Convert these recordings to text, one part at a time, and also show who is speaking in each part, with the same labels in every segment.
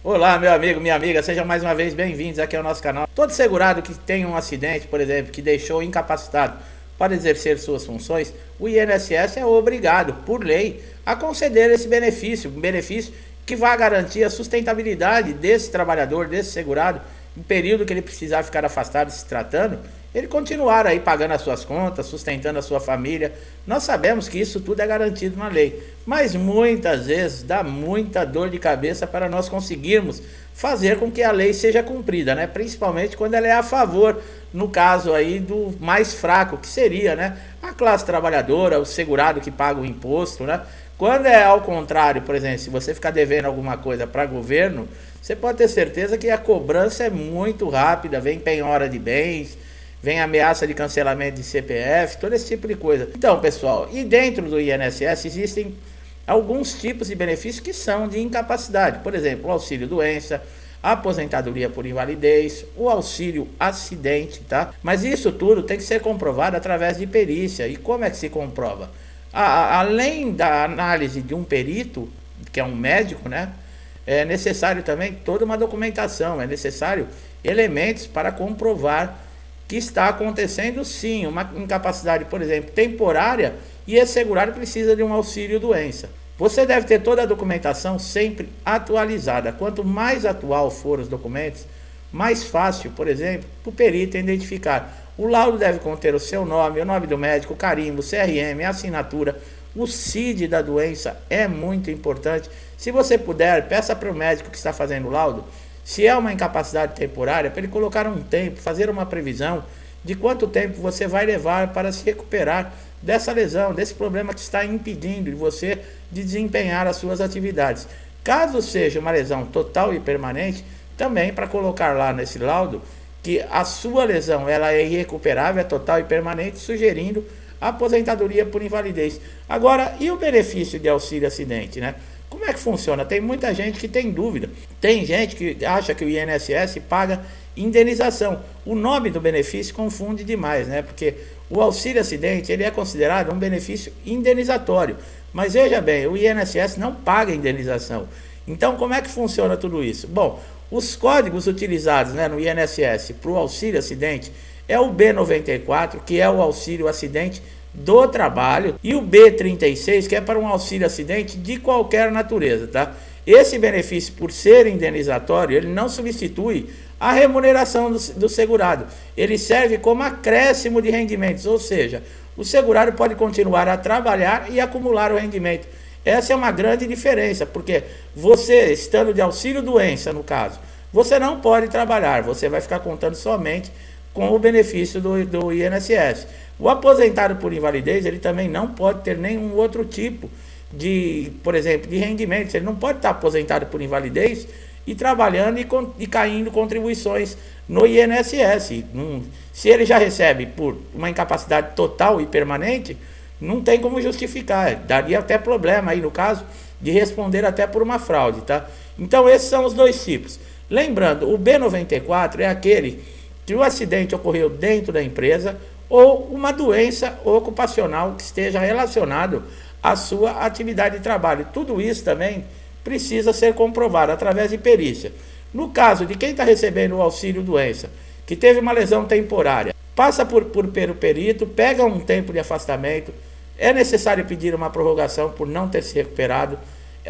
Speaker 1: Olá, meu amigo, minha amiga, sejam mais uma vez bem-vindos aqui ao nosso canal. Todo segurado que tem um acidente, por exemplo, que deixou incapacitado para exercer suas funções, o INSS é obrigado, por lei, a conceder esse benefício, um benefício que vai garantir a sustentabilidade desse trabalhador, desse segurado, no período que ele precisar ficar afastado se tratando, ele continuar aí pagando as suas contas, sustentando a sua família. Nós sabemos que isso tudo é garantido na lei, mas muitas vezes dá muita dor de cabeça para nós conseguirmos fazer com que a lei seja cumprida, né? Principalmente quando ela é a favor, no caso aí do mais fraco, que seria, né, a classe trabalhadora, o segurado que paga o imposto, né? Quando é ao contrário, por exemplo, se você ficar devendo alguma coisa para governo, você pode ter certeza que a cobrança é muito rápida, vem penhora de bens, vem ameaça de cancelamento de CPF, todo esse tipo de coisa. Então, pessoal, e dentro do INSS existem alguns tipos de benefícios que são de incapacidade. Por exemplo, o auxílio doença, a aposentadoria por invalidez, o auxílio acidente, tá? Mas isso tudo tem que ser comprovado através de perícia. E como é que se comprova? Além da análise de um perito, que é um médico, né? É necessário também toda uma documentação, é necessário elementos para comprovar que está acontecendo sim uma incapacidade, por exemplo, temporária, e esse segurado precisa de um auxílio doença. Você deve ter toda a documentação sempre atualizada. Quanto mais atual for os documentos, mais fácil, por exemplo, para o perito identificar. O laudo deve conter o seu nome, o nome do médico, o carimbo, o CRM, a assinatura, o CID da doença é muito importante. Se você puder, peça para o médico que está fazendo o laudo, se é uma incapacidade temporária, para ele colocar um tempo, fazer uma previsão de quanto tempo você vai levar para se recuperar dessa lesão, desse problema que está impedindo de você de desempenhar as suas atividades. Caso seja uma lesão total e permanente, também para colocar lá nesse laudo que a sua lesão ela é irrecuperável, é total e permanente, sugerindo a aposentadoria por invalidez. Agora, e o benefício de auxílio acidente, né? Como é que funciona? Tem muita gente que tem dúvida. Tem gente que acha que o INSS paga indenização. O nome do benefício confunde demais, né? Porque o auxílio acidente ele é considerado um benefício indenizatório. Mas veja bem, o INSS não paga indenização. Então, como é que funciona tudo isso? Bom, os códigos utilizados, né, no INSS para o auxílio acidente é o B94, que é o auxílio acidente do trabalho, e o B36, que é para um auxílio acidente de qualquer natureza, tá? Esse benefício, por ser indenizatório, ele não substitui a remuneração do segurado. Ele serve como acréscimo de rendimentos, ou seja, o segurado pode continuar a trabalhar e acumular o rendimento. Essa é uma grande diferença, porque você, estando de auxílio doença, no caso, você não pode trabalhar, você vai ficar contando somente com o benefício do INSS. O aposentado por invalidez, ele também não pode ter nenhum outro tipo de, por exemplo, de rendimentos. Ele não pode estar aposentado por invalidez e trabalhando e caindo contribuições no INSS. Se ele já recebe por uma incapacidade total e permanente, não tem como justificar. Daria até problema aí no caso de responder até por uma fraude, tá? Então esses são os dois tipos. Lembrando, o B94 é aquele que o acidente ocorreu dentro da empresa ou uma doença ocupacional que esteja relacionado à sua atividade de trabalho. Tudo isso também precisa ser comprovado através de perícia. No caso de quem está recebendo o auxílio doença, que teve uma lesão temporária, passa por perito, pega um tempo de afastamento, é necessário pedir uma prorrogação por não ter se recuperado,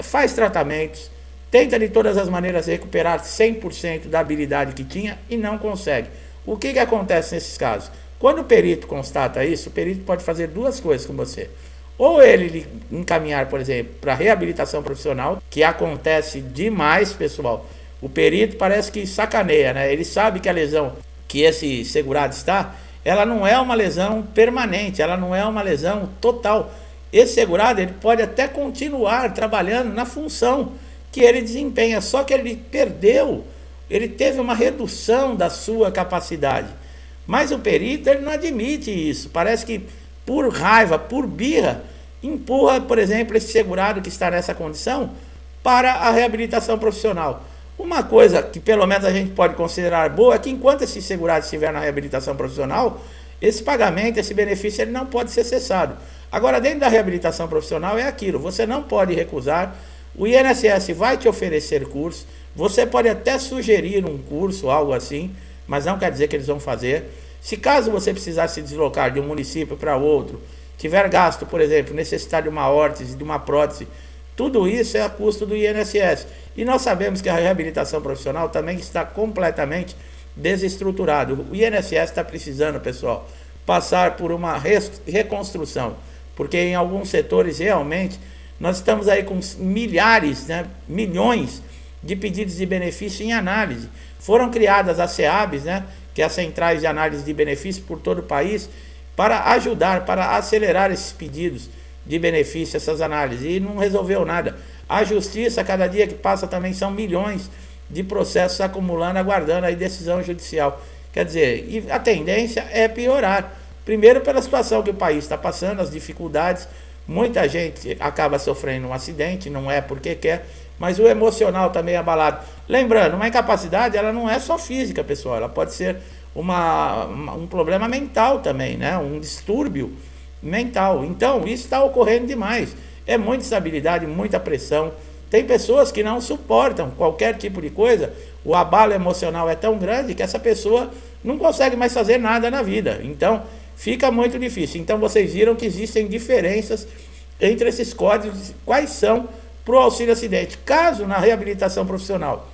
Speaker 1: faz tratamentos, tenta de todas as maneiras recuperar 100% da habilidade que tinha e não consegue. O que acontece nesses casos? Quando o perito constata isso, o perito pode fazer duas coisas com você. Ou ele encaminhar, por exemplo, para reabilitação profissional, que acontece demais, pessoal. O perito parece que sacaneia, né? Ele sabe que a lesão que esse segurado está, ela não é uma lesão permanente, ela não é uma lesão total. Esse segurado ele pode até continuar trabalhando na função que ele desempenha, só que ele perdeu, ele teve uma redução da sua capacidade. Mas o perito ele não admite isso, parece que por raiva, por birra, empurra, por exemplo, esse segurado que está nessa condição para a reabilitação profissional. Uma coisa que pelo menos a gente pode considerar boa é que enquanto esse segurado estiver na reabilitação profissional, esse pagamento, esse benefício, ele não pode ser cessado. Agora, dentro da reabilitação profissional é aquilo, você não pode recusar, o INSS vai te oferecer curso, Você pode até sugerir um curso, algo assim, mas não quer dizer que eles vão fazer. Se caso você precisar se deslocar de um município para outro, tiver gasto, por exemplo, necessitar de uma órtese, de uma prótese, tudo isso é a custo do INSS. E nós sabemos que a reabilitação profissional também está completamente desestruturado. O INSS está precisando, pessoal, passar por uma reconstrução, porque em alguns setores realmente nós estamos aí com milhares, né, milhões de pedidos de benefício em análise. Foram criadas as CEABs, né, que é as centrais de análise de benefício por todo o país, para ajudar, para acelerar esses pedidos de benefício, essas análises, e não resolveu nada. A justiça, cada dia que passa também são milhões de processos acumulando, aguardando a decisão judicial. Quer dizer, e a tendência é piorar. Primeiro pela situação que o país está passando, as dificuldades, muita gente acaba sofrendo um acidente, não é porque quer, mas o emocional também é abalado. Lembrando, uma incapacidade, ela não é só física, pessoal, ela pode ser um problema mental também, né? Um distúrbio mental. Então, isso está ocorrendo demais. É muita instabilidade, muita pressão. Tem pessoas que não suportam qualquer tipo de coisa. O abalo emocional é tão grande que essa pessoa não consegue mais fazer nada na vida. Então, fica muito difícil. Então, vocês viram que existem diferenças entre esses códigos. Quais são para o auxílio acidente? Caso na reabilitação profissional,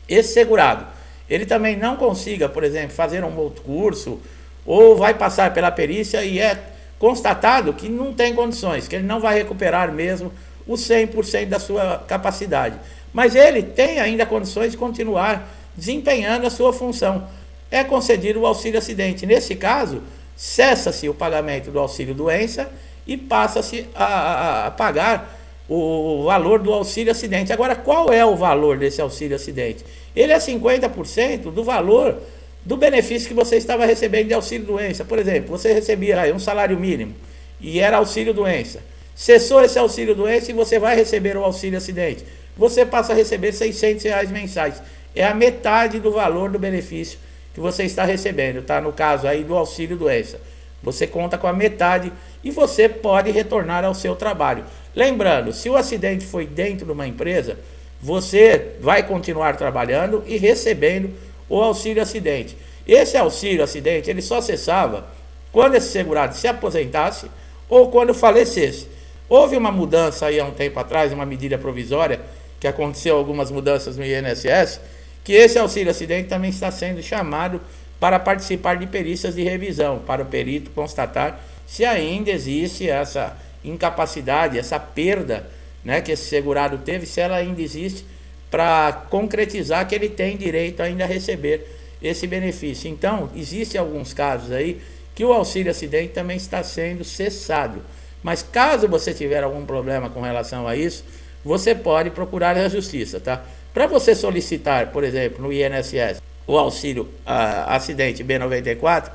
Speaker 1: esse segurado, ele também não consiga, por exemplo, fazer um outro curso, ou vai passar pela perícia e é constatado que não tem condições, que ele não vai recuperar mesmo o 100% da sua capacidade. Mas ele tem ainda condições de continuar desempenhando a sua função. É concedido o auxílio acidente. Nesse caso, cessa-se o pagamento do auxílio doença e passa-se a pagar o valor do auxílio acidente. Agora, qual é o valor desse auxílio acidente? Ele é 50% do valor do benefício que você estava recebendo de auxílio doença. Por exemplo, você recebia aí um salário mínimo e era auxílio doença. Cessou esse auxílio doença e você vai receber o auxílio acidente. Você passa a receber R$600 mensais. É a metade do valor do benefício que você está recebendo, tá? No caso aí do auxílio doença. Você conta com a metade e você pode retornar ao seu trabalho. Lembrando, se o acidente foi dentro de uma empresa, você vai continuar trabalhando e recebendo o auxílio acidente. Esse auxílio acidente, ele só cessava quando esse segurado se aposentasse ou quando falecesse. Houve uma mudança aí há um tempo atrás, uma medida provisória, que aconteceu algumas mudanças no INSS, que esse auxílio acidente também está sendo chamado para participar de perícias de revisão, para o perito constatar se ainda existe essa incapacidade, essa perda, né, que esse segurado teve, se ela ainda existe, para concretizar que ele tem direito ainda a receber esse benefício. Então, existem alguns casos aí que o auxílio acidente também está sendo cessado. Mas caso você tiver algum problema com relação a isso, você pode procurar a justiça, tá? Para você solicitar, por exemplo, no INSS, o auxílio acidente B94,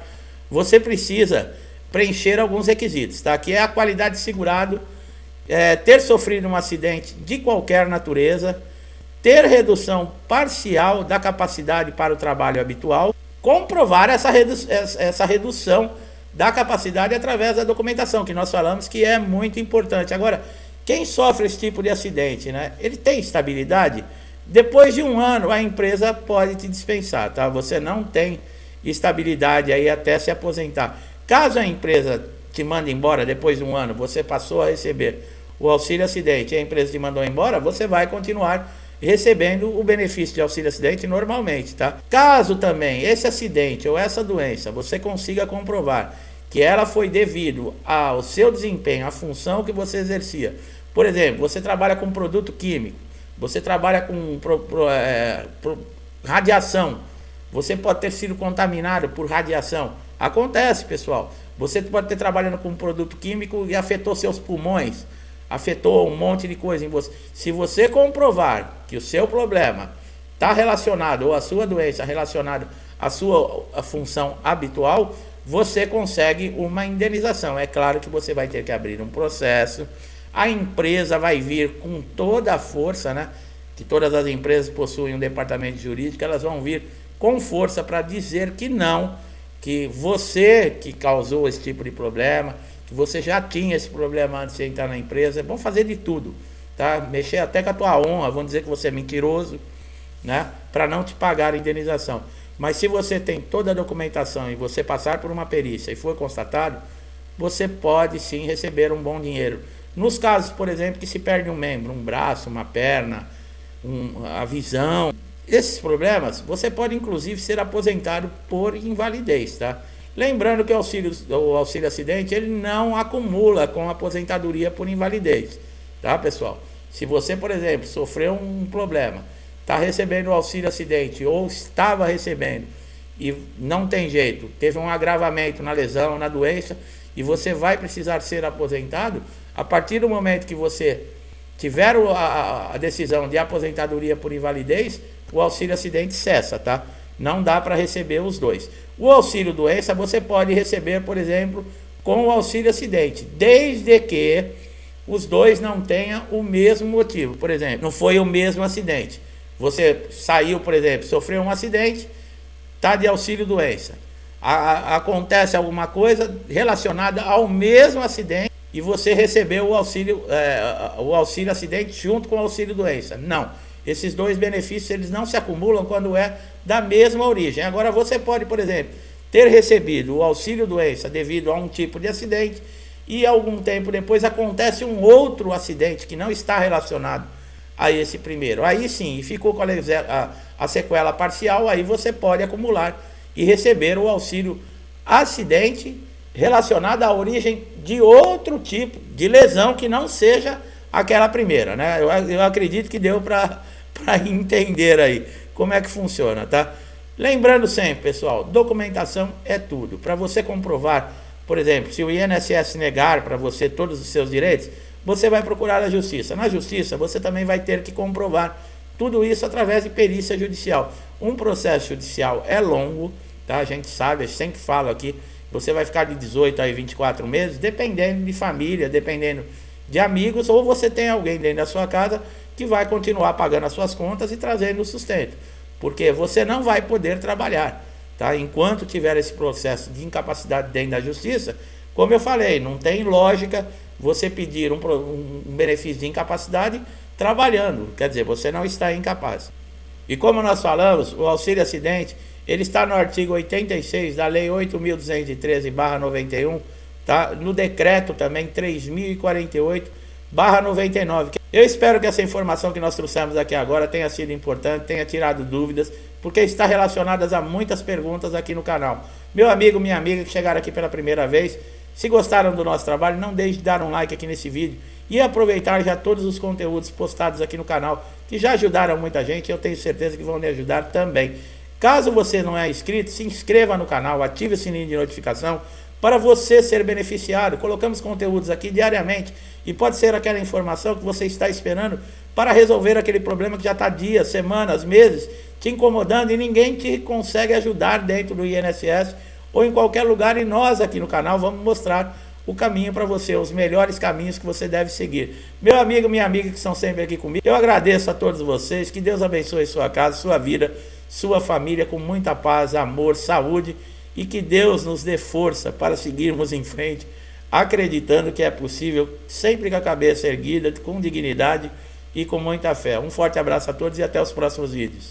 Speaker 1: você precisa preencher alguns requisitos, tá? Que é a qualidade de segurado, ter sofrido um acidente de qualquer natureza, ter redução parcial da capacidade para o trabalho habitual, comprovar essa redução da capacidade através da documentação, que nós falamos que é muito importante. Agora, quem sofre esse tipo de acidente, né? Ele tem estabilidade? Depois de um ano, a empresa pode te dispensar, tá? Você não tem estabilidade aí até se aposentar. Caso a empresa te mande embora depois de um ano, você passou a receber o auxílio acidente e a empresa te mandou embora, você vai continuar recebendo o benefício de auxílio acidente normalmente, tá? Caso também esse acidente ou essa doença você consiga comprovar que ela foi devido ao seu desempenho, à função que você exercia. Por exemplo, você trabalha com produto químico, você trabalha com radiação, você pode ter sido contaminado por radiação. Acontece, pessoal. Você pode ter trabalhando com um produto químico e afetou seus pulmões, afetou um monte de coisa em você. Se você comprovar que o seu problema está relacionado, ou a sua doença relacionada à sua função habitual, você consegue uma indenização. É claro que você vai ter que abrir um processo, a empresa vai vir com toda a força, né? Que todas as empresas possuem um departamento jurídico, elas vão vir com força para dizer que não, que você que causou esse tipo de problema, que você já tinha esse problema antes de entrar na empresa. Vão fazer de tudo, tá? Mexer até com a tua honra, vão dizer que você é mentiroso, né, para não te pagar a indenização. Mas se você tem toda a documentação e você passar por uma perícia e for constatado, você pode sim receber um bom dinheiro. Nos casos, por exemplo, que se perde um membro, um braço, uma perna, a visão, esses problemas, você pode inclusive ser aposentado por invalidez, tá? Lembrando que o auxílio acidente, ele não acumula com a aposentadoria por invalidez, tá, pessoal? Se você, por exemplo, sofreu um problema, está recebendo o auxílio acidente ou estava recebendo e não tem jeito, teve um agravamento na lesão, na doença, e você vai precisar ser aposentado, a partir do momento que você tiver a decisão de aposentadoria por invalidez, o auxílio acidente cessa, tá? Não dá para receber os dois. O auxílio doença você pode receber, por exemplo, com o auxílio acidente, desde que os dois não tenham o mesmo motivo. Por exemplo, não foi o mesmo acidente. Você saiu, por exemplo, sofreu um acidente, está de auxílio doença. Acontece alguma coisa relacionada ao mesmo acidente e você recebeu o auxílio acidente junto com o auxílio doença. Não. Esses dois benefícios eles não se acumulam quando é da mesma origem. Agora você pode, por exemplo, ter recebido o auxílio doença devido a um tipo de acidente e algum tempo depois acontece um outro acidente que não está relacionado a esse primeiro. Aí sim, ficou com a sequela parcial, aí você pode acumular e receber o auxílio acidente relacionado à origem de outro tipo de lesão que não seja aquela primeira, né? Eu acredito que deu para entender aí como é que funciona, tá? Lembrando sempre, pessoal, documentação é tudo. Para você comprovar, por exemplo, se o INSS negar para você todos os seus direitos, você vai procurar a justiça. Na justiça, você também vai ter que comprovar tudo isso através de perícia judicial. Um processo judicial é longo, tá? A gente sabe, eu sempre falo aqui, você vai ficar de 18 a 24 meses, dependendo de família, dependendo de amigos, ou você tem alguém dentro da sua casa que vai continuar pagando as suas contas e trazendo o sustento, porque você não vai poder trabalhar, tá? Enquanto tiver esse processo de incapacidade dentro da justiça, como eu falei, não tem lógica você pedir um benefício de incapacidade trabalhando, quer dizer, você não está incapaz. E como nós falamos, o auxílio acidente, ele está no artigo 86 da Lei 8.213/91, tá? No decreto também 3.048/99. Eu espero que essa informação que nós trouxemos aqui agora tenha sido importante, tenha tirado dúvidas, porque está relacionada a muitas perguntas aqui no canal. Meu amigo, minha amiga que chegaram aqui pela primeira vez, se gostaram do nosso trabalho, não deixe de dar um like aqui nesse vídeo e aproveitar já todos os conteúdos postados aqui no canal, que já ajudaram muita gente, eu tenho certeza que vão me ajudar também. Caso você não é inscrito, se inscreva no canal, ative o sininho de notificação para você ser beneficiado. Colocamos conteúdos aqui diariamente e pode ser aquela informação que você está esperando para resolver aquele problema que já está dias, semanas, meses te incomodando e ninguém te consegue ajudar dentro do INSS ou em qualquer lugar, e nós aqui no canal vamos mostrar o caminho para você, os melhores caminhos que você deve seguir. Meu amigo, minha amiga que estão sempre aqui comigo, eu agradeço a todos vocês, que Deus abençoe sua casa, sua vida, sua família com muita paz, amor, saúde, e que Deus nos dê força para seguirmos em frente, acreditando que é possível, sempre com a cabeça erguida, com dignidade e com muita fé. Um forte abraço a todos e até os próximos vídeos.